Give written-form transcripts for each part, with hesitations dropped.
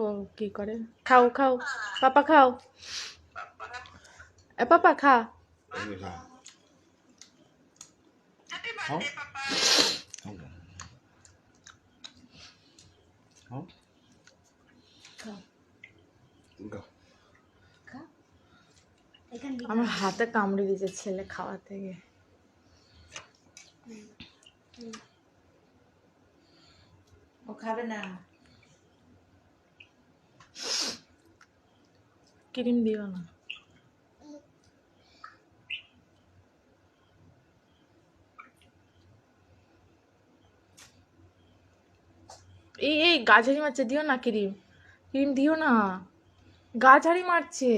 ও কি করে? খাও খাও পাপা, খাও এ পাপা, খা। আমার হাতে কামড়ে দিয়েছে ছেলে খাওয়াতে গিয়ে। ও খাবে না। ক্রিম দিও না। এই গাছারি মারছে, দিও না ক্রিম, ক্রিম দিও না, গাছারি মারছে।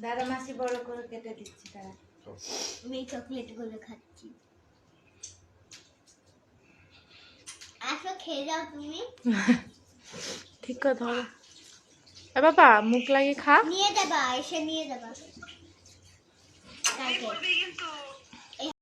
দাঁড়া মাসি বড় করে কেটে দিচ্ছি। তারা আমি চকলেট গুলো খাচ্ছি। আসো খেয়ে যাও তুমি। ঠিক করে ধরো। এ বাবা মুখ লাগিয়ে খা। নিয়ে যাবা, এসে নিয়ে যাবা।